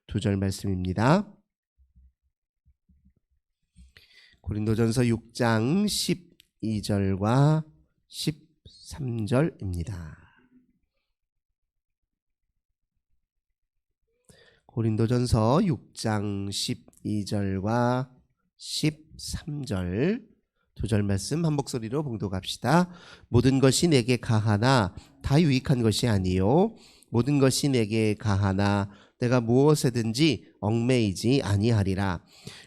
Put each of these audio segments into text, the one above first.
2절 말씀입니다. 고린도전서 6장 12절과 13절입니다. 고린도전서 6장 12절과 13절 2절 말씀 한 목소리로 봉독합시다. 모든 것이 내게 가하나 다 유익한 것이 아니요 모든 것이 내게 가하나 내가 무엇에든지 얽매이지 아니하리라.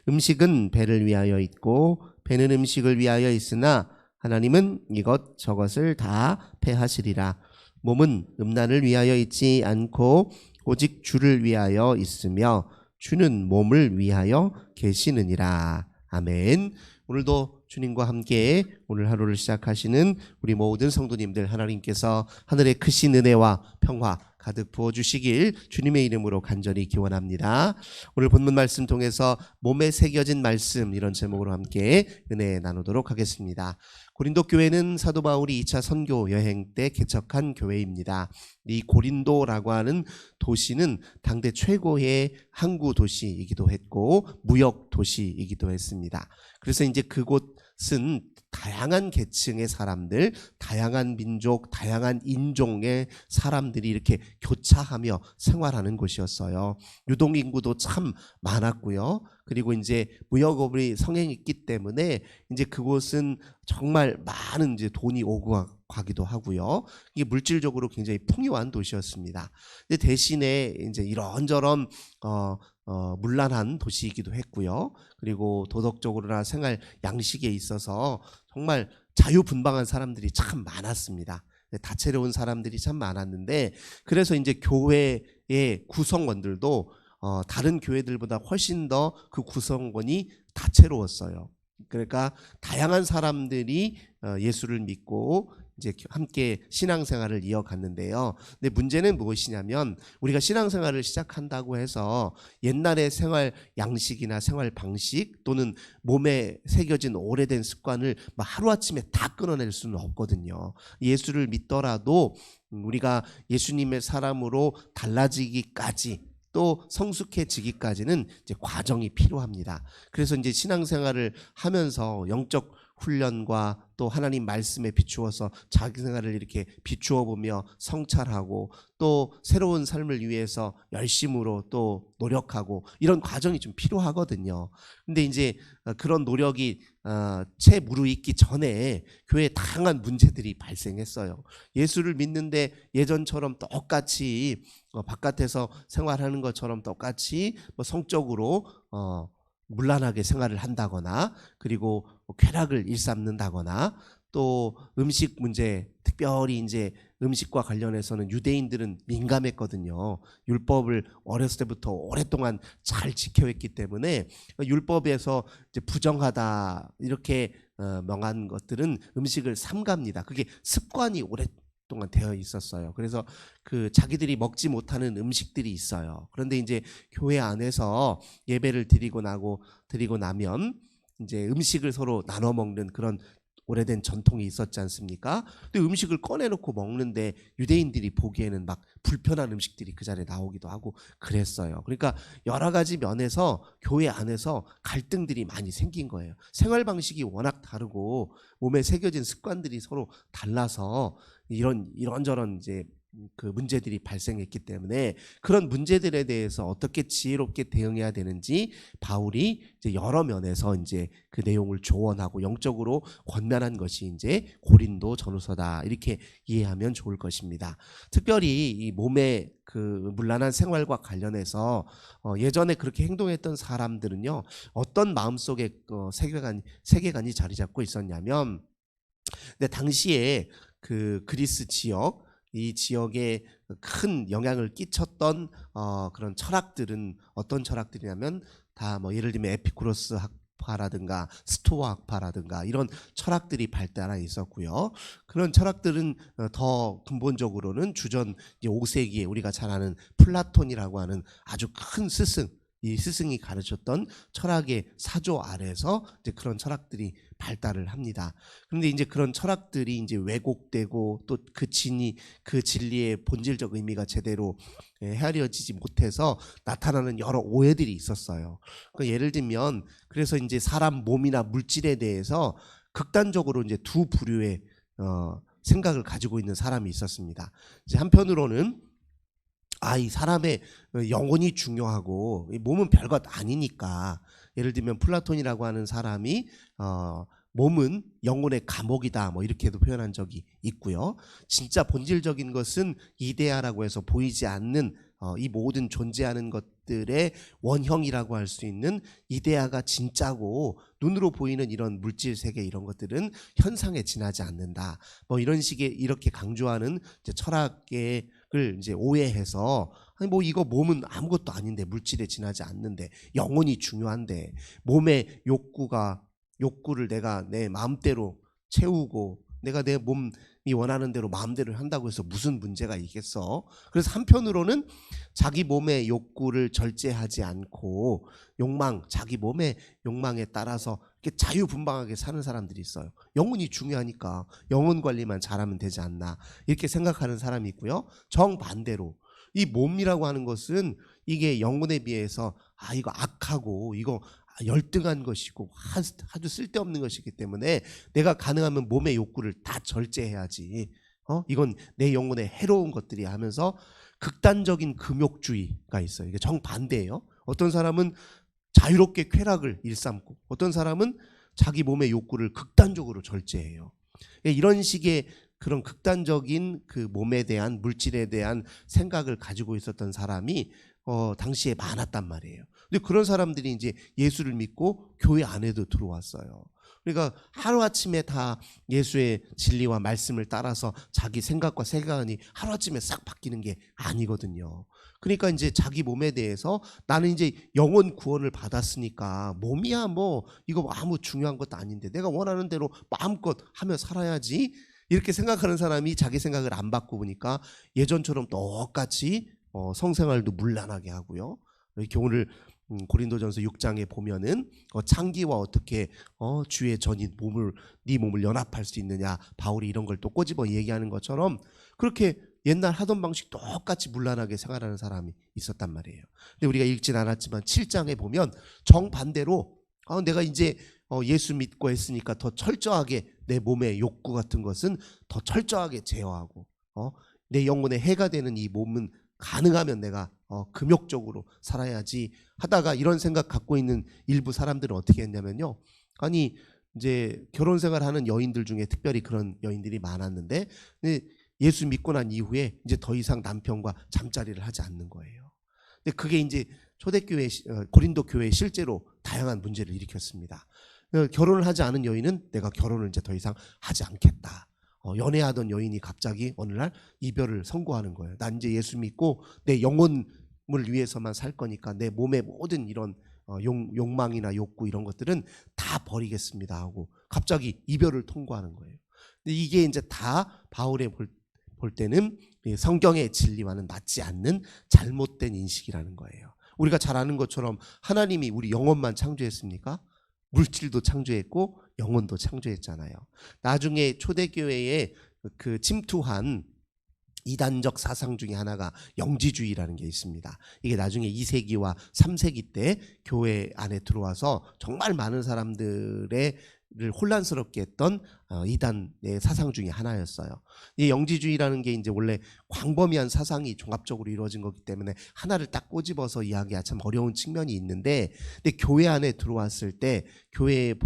음식은 배를 위하여 있고 배는 음식을 위하여 있으나 하나님은 이것 저것을 다 패하시리라. 몸은 음란을 위하여 있지 않고 오직 주를 위하여 있으며 주는 몸을 위하여 계시느니라. 아멘. 오늘도 주님과 함께 오늘 하루를 시작하시는 우리 모든 성도님들 하나님께서 하늘의 크신 은혜와 평화 가득 부어주시길 주님의 이름으로 간절히 기원합니다. 오늘 본문 말씀 통해서 몸에 새겨진 말씀 이런 제목으로 함께 은혜 나누도록 하겠습니다. 고린도 교회는 사도 바울이 2차 선교 여행 때 개척한 교회입니다. 이 고린도라고 하는 도시는 당대 최고의 항구 도시이기도 했고 무역 도시이기도 했습니다. 그래서 이제 그곳은 다양한 계층의 사람들, 다양한 민족, 다양한 인종의 사람들이 이렇게 교차하며 생활하는 곳이었어요. 유동인구도 참 많았고요. 그리고 이제 무역업이 성행했기 때문에 이제 그곳은 정말 많은 이제 돈이 오고 가기도 하고요. 이게 물질적으로 굉장히 풍요한 도시였습니다. 근데 대신에 이제 이런저런 문란한 도시이기도 했고요. 그리고 도덕적으로나 생활 양식에 있어서 정말 자유분방한 사람들이 참 많았습니다. 다채로운 사람들이 참 많았는데 그래서 이제 교회의 구성원들도 다른 교회들보다 훨씬 더 그 구성원이 다채로웠어요. 그러니까 다양한 사람들이 예수를 믿고 이제 함께 신앙생활을 이어갔는데요. 근데 문제는 무엇이냐면 우리가 신앙생활을 시작한다고 해서 옛날의 생활 양식이나 생활 방식 또는 몸에 새겨진 오래된 습관을 하루아침에 다 끊어낼 수는 없거든요. 예수를 믿더라도 우리가 예수님의 사람으로 달라지기까지 또 성숙해지기까지는 이제 과정이 필요합니다. 그래서 이제 신앙생활을 하면서 영적 훈련과 또 하나님 말씀에 비추어서 자기 생활을 이렇게 비추어 보며 성찰하고 또 새로운 삶을 위해서 열심으로 또 노력하고 이런 과정이 좀 필요하거든요. 근데 이제 그런 노력이 채 무르익기 전에 교회에 다양한 문제들이 발생했어요. 예수를 믿는데 예전처럼 똑같이 바깥에서 생활하는 것처럼 똑같이 성적으로 문란하게 생활을 한다거나 그리고 쾌락을 일삼는다거나 또 음식 문제 특별히 이제 음식과 관련해서는 유대인들은 민감했거든요. 율법을 어렸을 때부터 오랫동안 잘 지켜왔기 때문에 율법에서 이제 부정하다 이렇게 명한 것들은 음식을 삼갑니다. 그게 습관이 오랫동안 되어 있었어요. 그래서 그 자기들이 먹지 못하는 음식들이 있어요. 그런데 이제 교회 안에서 예배를 드리고 나면 이제 음식을 서로 나눠 먹는 그런 오래된 전통이 있었지 않습니까? 근데 음식을 꺼내놓고 먹는데 유대인들이 보기에는 막 불편한 음식들이 그 자리에 나오기도 하고 그랬어요. 그러니까 여러 가지 면에서 교회 안에서 갈등들이 많이 생긴 거예요. 생활 방식이 워낙 다르고 몸에 새겨진 습관들이 서로 달라서 이런저런 이제 그 문제들이 발생했기 때문에 그런 문제들에 대해서 어떻게 지혜롭게 대응해야 되는지 바울이 이제 여러 면에서 이제 그 내용을 조언하고 영적으로 권면한 것이 이제 고린도 전후서다 이렇게 이해하면 좋을 것입니다. 특별히 이 몸의 그 문란한 생활과 관련해서 예전에 그렇게 행동했던 사람들은요 어떤 마음속에 세계관이 자리 잡고 있었냐면 근데 당시에 그 그리스 지역 이 지역에 큰 영향을 끼쳤던 그런 철학들은 어떤 철학들이냐면 다 예를 들면 에피쿠로스 학파라든가 스토아 학파라든가 이런 철학들이 발달해 있었고요. 그런 철학들은 더 근본적으로는 주전 5세기에 우리가 잘 아는 플라톤이라고 하는 아주 큰 스승 이 스승이 가르쳤던 철학의 사조 아래서 이제 그런 철학들이 발달을 합니다. 그런데 이제 그런 철학들이 이제 왜곡되고 또 그 진리의 본질적 의미가 제대로 헤아려지지 못해서 나타나는 여러 오해들이 있었어요. 예를 들면 그래서 이제 사람 몸이나 물질에 대해서 극단적으로 이제 두 부류의 생각을 가지고 있는 사람이 있었습니다. 이제 한편으로는 이 사람의 영혼이 중요하고 몸은 별것 아니니까, 예를 들면 플라톤이라고 하는 사람이 몸은 영혼의 감옥이다 뭐 이렇게도 표현한 적이 있고요. 진짜 본질적인 것은 이데아라고 해서 보이지 않는 이 모든 존재하는 것들의 원형이라고 할 수 있는 이데아가 진짜고, 눈으로 보이는 이런 물질 세계 이런 것들은 현상에 지나지 않는다. 뭐 이런 식의 이렇게 강조하는 이제 철학을 이제 오해해서, 아니 뭐 이거 몸은 아무것도 아닌데, 물질에 지나지 않는데, 영혼이 중요한데, 몸의 욕구를 내가 내 마음대로 채우고 내가 내 몸이 원하는 대로 마음대로 한다고 해서 무슨 문제가 있겠어. 그래서 한편으로는 자기 몸의 욕구를 절제하지 않고 자기 몸의 욕망에 따라서 이렇게 자유분방하게 사는 사람들이 있어요. 영혼이 중요하니까 영혼 관리만 잘하면 되지 않나 이렇게 생각하는 사람이 있고요. 정반대로 이 몸이라고 하는 것은 이게 영혼에 비해서 이거 악하고 이거 열등한 것이고 아주 쓸데없는 것이기 때문에 내가 가능하면 몸의 욕구를 다 절제해야지. 이건 내 영혼에 해로운 것들이 하면서 극단적인 금욕주의가 있어요. 이게 정반대예요. 어떤 사람은 자유롭게 쾌락을 일삼고 어떤 사람은 자기 몸의 욕구를 극단적으로 절제해요. 이런 식의 그런 극단적인 그 몸에 대한 물질에 대한 생각을 가지고 있었던 사람이 당시에 많았단 말이에요. 근데 그런 사람들이 이제 예수를 믿고 교회 안에도 들어왔어요. 그러니까 하루아침에 다 예수의 진리와 말씀을 따라서 자기 생각과 세계관이 하루아침에 싹 바뀌는 게 아니거든요. 그러니까 이제 자기 몸에 대해서 나는 이제 영혼 구원을 받았으니까 몸이야 뭐 이거 아무 중요한 것도 아닌데 내가 원하는 대로 마음껏 하며 살아야지, 이렇게 생각하는 사람이 자기 생각을 안 바꾸니까 예전처럼 똑같이 성생활도 문란하게 하고요. 이렇게 오늘 고린도전서 6장에 보면은 창기와 어떻게 주의 전인 네 몸을 연합할 수 있느냐, 바울이 이런 걸 또 꼬집어 얘기하는 것처럼 그렇게 옛날 하던 방식 똑같이 문란하게 생활하는 사람이 있었단 말이에요. 근데 우리가 읽진 않았지만 7장에 보면 정반대로 내가 이제 예수 믿고 했으니까 더 철저하게 내 몸의 욕구 같은 것은 더 철저하게 제어하고 내 영혼에 해가 되는 이 몸은 가능하면 내가 금욕적으로 살아야지 하다가, 이런 생각 갖고 있는 일부 사람들은 어떻게 했냐면요. 아니 이제 결혼 생활하는 여인들 중에 특별히 그런 여인들이 많았는데 예수 믿고 난 이후에 이제 더 이상 남편과 잠자리를 하지 않는 거예요. 근데 그게 이제 초대교회 고린도 교회에 실제로 다양한 문제를 일으켰습니다. 결혼을 하지 않은 여인은 내가 결혼을 이제 더 이상 하지 않겠다. 연애하던 여인이 갑자기 어느 날 이별을 선고하는 거예요. 난 이제 예수 믿고 내 영혼을 위해서만 살 거니까 내 몸의 모든 이런 욕망이나 욕구 이런 것들은 다 버리겠습니다 하고 갑자기 이별을 통고하는 거예요. 근데 이게 이제 다 바울의 볼 때는 성경의 진리와는 맞지 않는 잘못된 인식이라는 거예요. 우리가 잘 아는 것처럼 하나님이 우리 영혼만 창조했습니까? 물질도 창조했고 영혼도 창조했잖아요. 나중에 초대교회에 그 침투한 이단적 사상 중에 하나가 영지주의라는 게 있습니다. 이게 나중에 2세기와 3세기 때 교회 안에 들어와서 정말 많은 사람들의 혼란스럽게 했던 이단의 사상 중에 하나였어요. 이 영지주의라는 게 이제 원래 광범위한 사상이 종합적으로 이루어진 거기 때문에 하나를 딱 꼬집어서 이야기하기 참 어려운 측면이 있는데, 근데 교회 안에 들어왔을 때 교회의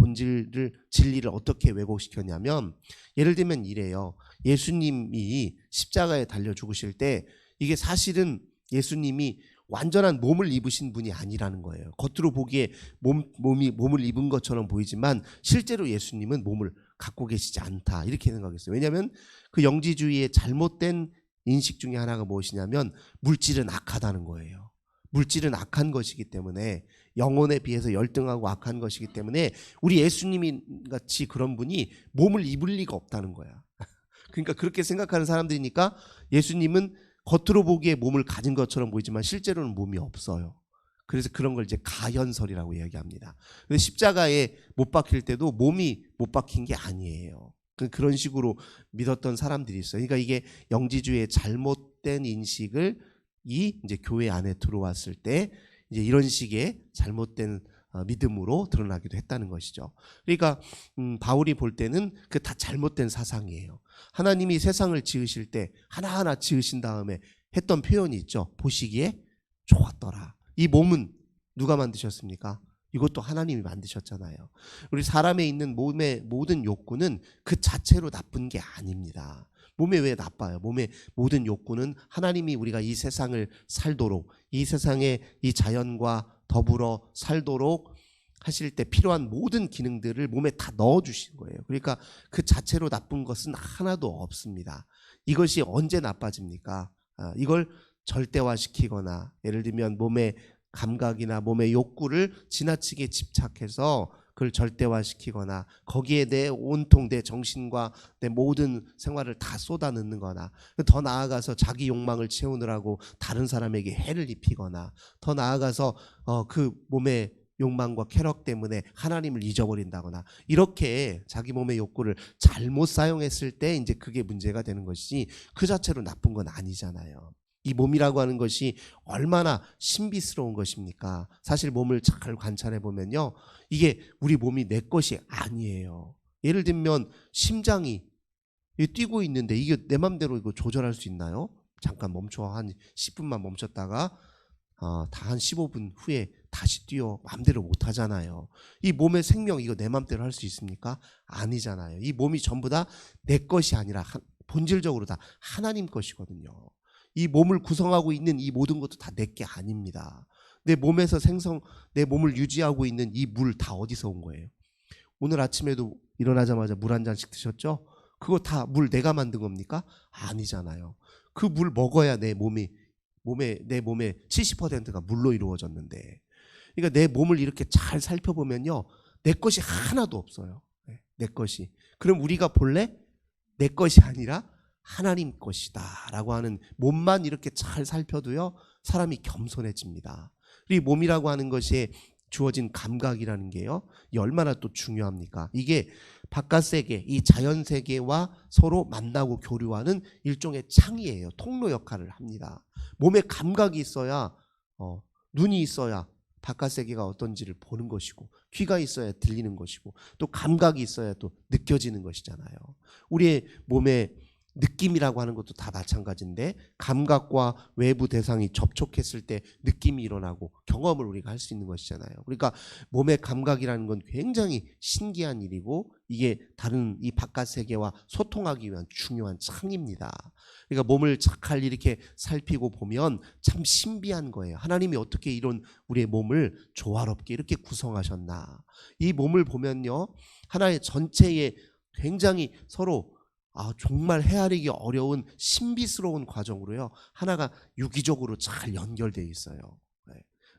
진리를 어떻게 왜곡시켰냐면, 예를 들면 이래요. 예수님이 십자가에 달려 죽으실 때 이게 사실은 예수님이 완전한 몸을 입으신 분이 아니라는 거예요. 겉으로 보기에 몸을 입은 것처럼 보이지만 실제로 예수님은 몸을 갖고 계시지 않다, 이렇게 생각했어요. 왜냐하면 그 영지주의의 잘못된 인식 중에 하나가 무엇이냐면 물질은 악하다는 거예요. 물질은 악한 것이기 때문에, 영혼에 비해서 열등하고 악한 것이기 때문에 우리 예수님이 같이 그런 분이 몸을 입을 리가 없다는 거야. 그러니까 그렇게 생각하는 사람들이니까 예수님은 겉으로 보기에 몸을 가진 것처럼 보이지만 실제로는 몸이 없어요. 그래서 그런 걸 이제 가현설이라고 이야기합니다. 근데 십자가에 못 박힐 때도 몸이 못 박힌 게 아니에요. 그런 식으로 믿었던 사람들이 있어요. 그러니까 이게 영지주의의 잘못된 인식을 이제 교회 안에 들어왔을 때 이제 이런 식의 잘못된 믿음으로 드러나기도 했다는 것이죠. 그러니까 바울이 볼 때는 그 다 잘못된 사상이에요. 하나님이 세상을 지으실 때 하나하나 지으신 다음에 했던 표현이 있죠. 보시기에 좋았더라. 이 몸은 누가 만드셨습니까? 이것도 하나님이 만드셨잖아요. 우리 사람에 있는 몸의 모든 욕구는 그 자체로 나쁜 게 아닙니다. 몸에 왜 나빠요? 몸의 모든 욕구는 하나님이 우리가 이 세상을 살도록, 이 세상에 이 자연과 더불어 살도록 하실 때 필요한 모든 기능들을 몸에 다 넣어주신 거예요. 그러니까 그 자체로 나쁜 것은 하나도 없습니다. 이것이 언제 나빠집니까? 이걸 절대화시키거나, 예를 들면 몸의 감각이나 몸의 욕구를 지나치게 집착해서 그걸 절대화시키거나, 거기에 내 온통 내 정신과 내 모든 생활을 다 쏟아넣는 거나, 더 나아가서 자기 욕망을 채우느라고 다른 사람에게 해를 입히거나, 더 나아가서 그 몸의 욕망과 쾌락 때문에 하나님을 잊어버린다거나, 이렇게 자기 몸의 욕구를 잘못 사용했을 때 이제 그게 문제가 되는 것이지, 그 자체로 나쁜 건 아니잖아요. 이 몸이라고 하는 것이 얼마나 신비스러운 것입니까? 사실 몸을 잘 관찰해 보면요, 이게 우리 몸이 내 것이 아니에요. 예를 들면 심장이 뛰고 있는데 이게 내 맘대로 이거 조절할 수 있나요? 잠깐 멈춰, 한 10분만 멈췄다가 다 한 15분 후에 다시 뛰어. 마음대로 못 하잖아요. 이 몸의 생명, 이거 내 맘대로 할 수 있습니까? 아니잖아요. 이 몸이 전부 다 내 것이 아니라 본질적으로 다 하나님 것이거든요. 이 몸을 구성하고 있는 이 모든 것도 다 내 게 아닙니다. 내 몸에서 내 몸을 유지하고 있는 이 물 다 어디서 온 거예요? 오늘 아침에도 일어나자마자 물 한 잔씩 드셨죠? 그거 다 물 내가 만든 겁니까? 아니잖아요. 그 물 먹어야 내 몸의 70%가 물로 이루어졌는데, 그러니까 내 몸을 이렇게 잘 살펴보면요, 내 것이 하나도 없어요. 내 것이. 그럼 우리가 본래 내 것이 아니라 하나님 것이다 라고 하는 몸만 이렇게 잘 살펴도요, 사람이 겸손해집니다. 이 몸이라고 하는 것이 주어진 감각이라는 게요, 이 얼마나 또 중요합니까? 이게 바깥 세계, 이 자연 세계와 서로 만나고 교류하는 일종의 창이에요. 통로 역할을 합니다. 몸에 감각이 있어야, 눈이 있어야 바깥 세계가 어떤지를 보는 것이고, 귀가 있어야 들리는 것이고, 또 감각이 있어야 또 느껴지는 것이잖아요. 우리의 몸에 느낌이라고 하는 것도 다 마찬가지인데, 감각과 외부 대상이 접촉했을 때 느낌이 일어나고 경험을 우리가 할 수 있는 것이잖아요. 그러니까 몸의 감각이라는 건 굉장히 신기한 일이고, 이게 다른 이 바깥 세계와 소통하기 위한 중요한 창입니다. 그러니까 몸을 잘 이렇게 살피고 보면 참 신비한 거예요. 하나님이 어떻게 이런 우리의 몸을 조화롭게 이렇게 구성하셨나. 이 몸을 보면요, 하나의 전체의 굉장히 서로 정말 헤아리기 어려운 신비스러운 과정으로요, 하나가 유기적으로 잘 연결되어 있어요.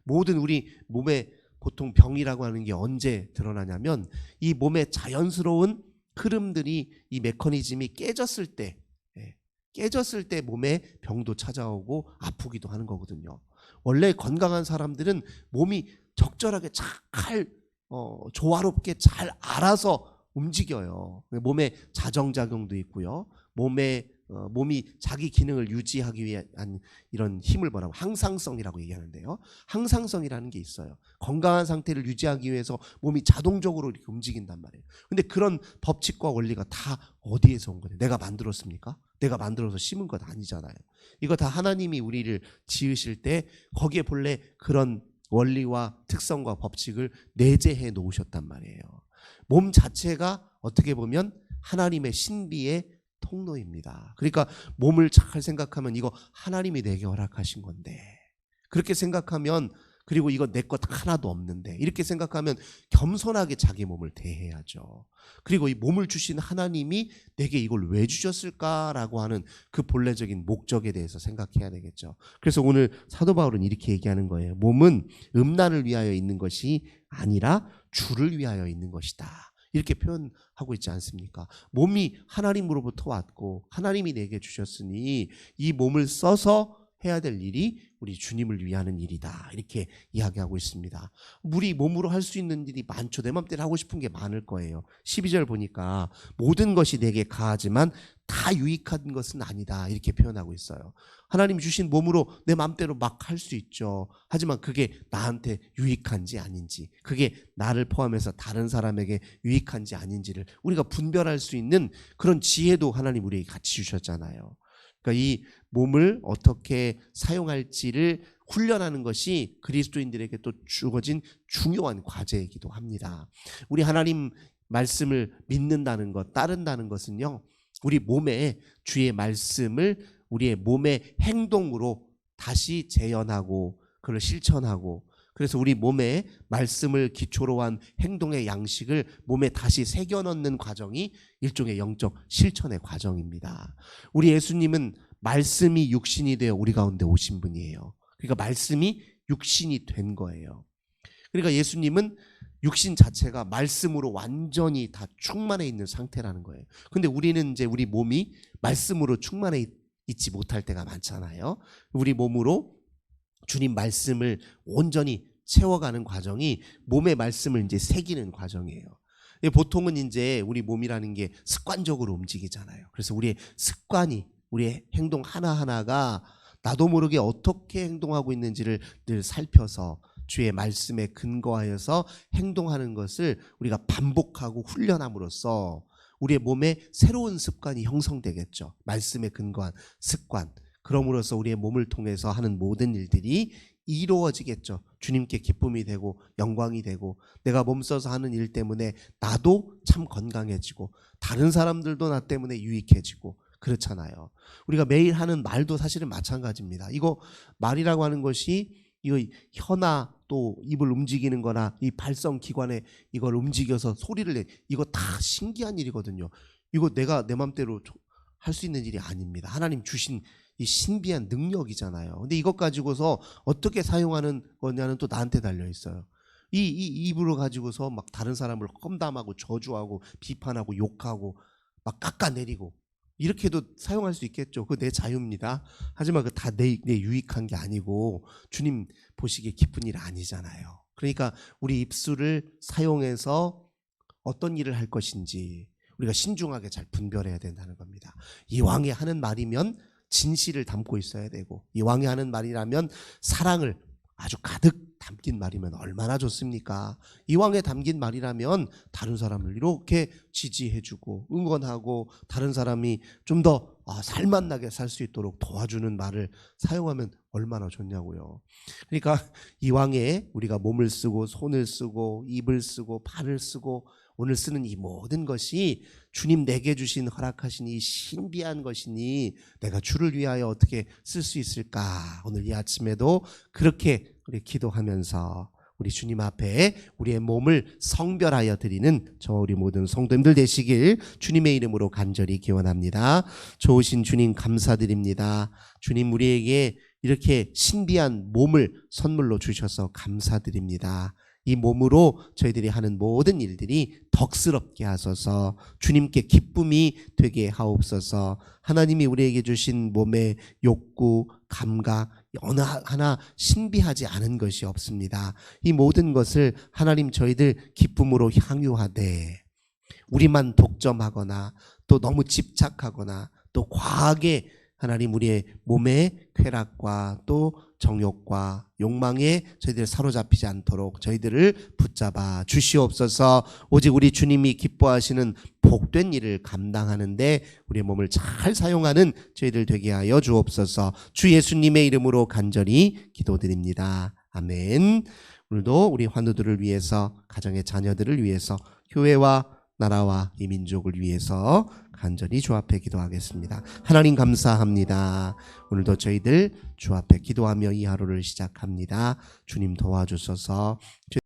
모든 우리 몸의 보통 병이라고 하는 게 언제 드러나냐면, 이 몸의 자연스러운 흐름들이, 이 메커니즘이 깨졌을 때 몸에 병도 찾아오고 아프기도 하는 거거든요. 원래 건강한 사람들은 몸이 적절하게 잘 조화롭게 잘 알아서 움직여요. 몸에 자정작용도 있고요. 몸이 자기 기능을 유지하기 위한 이런 힘을 뭐라고, 항상성이라고 얘기하는데요. 항상성이라는 게 있어요. 건강한 상태를 유지하기 위해서 몸이 자동적으로 이렇게 움직인단 말이에요. 근데 그런 법칙과 원리가 다 어디에서 온 거예요? 내가 만들었습니까? 내가 만들어서 심은 것 아니잖아요. 이거 다 하나님이 우리를 지으실 때 거기에 본래 그런 원리와 특성과 법칙을 내재해 놓으셨단 말이에요. 몸 자체가 어떻게 보면 하나님의 신비의 통로입니다. 그러니까 몸을 잘 생각하면 이거 하나님이 내게 허락하신 건데, 그렇게 생각하면, 그리고 이거 내 것 하나도 없는데, 이렇게 생각하면 겸손하게 자기 몸을 대해야죠. 그리고 이 몸을 주신 하나님이 내게 이걸 왜 주셨을까라고 하는 그 본래적인 목적에 대해서 생각해야 되겠죠. 그래서 오늘 사도 바울은 이렇게 얘기하는 거예요. 몸은 음란을 위하여 있는 것이 아니라 주를 위하여 있는 것이다, 이렇게 표현하고 있지 않습니까? 몸이 하나님으로부터 왔고 하나님이 내게 주셨으니 이 몸을 써서 해야 될 일이 우리 주님을 위하는 일이다. 이렇게 이야기하고 있습니다. 우리 몸으로 할 수 있는 일이 많죠. 내 맘대로 하고 싶은 게 많을 거예요. 12절 보니까 모든 것이 내게 가하지만 다 유익한 것은 아니다. 이렇게 표현하고 있어요. 하나님이 주신 몸으로 내 맘대로 막 할 수 있죠. 하지만 그게 나한테 유익한지 아닌지, 그게 나를 포함해서 다른 사람에게 유익한지 아닌지를 우리가 분별할 수 있는 그런 지혜도 하나님 우리에게 같이 주셨잖아요. 그러니까 이 몸을 어떻게 사용할지를 훈련하는 것이 그리스도인들에게 또 주어진 중요한 과제이기도 합니다. 우리 하나님 말씀을 믿는다는 것, 따른다는 것은요, 우리 몸에 주의 말씀을 우리의 몸의 행동으로 다시 재현하고 그걸 실천하고, 그래서 우리 몸에 말씀을 기초로 한 행동의 양식을 몸에 다시 새겨 넣는 과정이 일종의 영적 실천의 과정입니다. 우리 예수님은 말씀이 육신이 되어 우리 가운데 오신 분이에요. 그러니까 말씀이 육신이 된 거예요. 그러니까 예수님은 육신 자체가 말씀으로 완전히 다 충만해 있는 상태라는 거예요. 근데 우리는 이제 우리 몸이 말씀으로 충만해 있지 못할 때가 많잖아요. 우리 몸으로 주님 말씀을 온전히 채워가는 과정이 몸의 말씀을 이제 새기는 과정이에요. 보통은 이제 우리 몸이라는 게 습관적으로 움직이잖아요. 그래서 우리의 습관이, 우리의 행동 하나하나가 나도 모르게 어떻게 행동하고 있는지를 늘 살펴서 주의 말씀에 근거하여서 행동하는 것을 우리가 반복하고 훈련함으로써 우리의 몸에 새로운 습관이 형성되겠죠. 말씀에 근거한 습관. 그럼으로써 우리의 몸을 통해서 하는 모든 일들이 이루어지겠죠. 주님께 기쁨이 되고 영광이 되고, 내가 몸써서 하는 일 때문에 나도 참 건강해지고 다른 사람들도 나 때문에 유익해지고 그렇잖아요. 우리가 매일 하는 말도 사실은 마찬가지입니다. 이거 말이라고 하는 것이 이거 혀나 또 입을 움직이는 거나 이 발성기관에 이걸 움직여서 소리를 내, 이거 다 신기한 일이거든요. 이거 내가 내 맘대로 할 수 있는 일이 아닙니다. 하나님 주신 이 신비한 능력이잖아요. 근데 이것 가지고서 어떻게 사용하는 거냐는 또 나한테 달려 있어요. 이 입으로 가지고서 막 다른 사람을 험담하고 저주하고 비판하고 욕하고 막 깎아내리고 이렇게도 사용할 수 있겠죠. 그거 내 자유입니다. 하지만 그 다 내 유익한 게 아니고 주님 보시기에 기쁜 일 아니잖아요. 그러니까 우리 입술을 사용해서 어떤 일을 할 것인지 우리가 신중하게 잘 분별해야 된다는 겁니다. 이왕에 하는 말이면 진실을 담고 있어야 되고, 이왕에 하는 말이라면 사랑을 아주 가득 담긴 말이면 얼마나 좋습니까? 이왕에 담긴 말이라면 다른 사람을 이렇게 지지해주고 응원하고 다른 사람이 좀 더 살맛나게 살 수 있도록 도와주는 말을 사용하면 얼마나 좋냐고요. 그러니까 이왕에 우리가 몸을 쓰고 손을 쓰고 입을 쓰고 발을 쓰고 오늘 쓰는 이 모든 것이 주님 내게 주신 허락하신 이 신비한 것이니 내가 주를 위하여 어떻게 쓸 수 있을까? 오늘 이 아침에도 그렇게 우리 기도하면서 우리 주님 앞에 우리의 몸을 성별하여 드리는 저 우리 모든 성도님들 되시길 주님의 이름으로 간절히 기원합니다. 좋으신 주님 감사드립니다. 주님 우리에게 이렇게 신비한 몸을 선물로 주셔서 감사드립니다. 이 몸으로 저희들이 하는 모든 일들이 덕스럽게 하소서, 주님께 기쁨이 되게 하옵소서. 하나님이 우리에게 주신 몸의 욕구, 감각 어느 하나 신비하지 않은 것이 없습니다. 이 모든 것을 하나님 저희들 기쁨으로 향유하되 우리만 독점하거나 또 너무 집착하거나 또 과하게 하나님 우리의 몸의 쾌락과 또 정욕과 욕망에 저희들 사로잡히지 않도록 저희들을 붙잡아 주시옵소서. 오직 우리 주님이 기뻐하시는 복된 일을 감당하는데 우리의 몸을 잘 사용하는 저희들 되게 하여 주옵소서. 주 예수님의 이름으로 간절히 기도드립니다. 아멘. 오늘도 우리 환우들을 위해서, 가정의 자녀들을 위해서, 교회와 나라와 이 민족을 위해서 간절히 주 앞에 기도하겠습니다. 하나님 감사합니다. 오늘도 저희들 주 앞에 기도하며 이 하루를 시작합니다. 주님 도와주소서.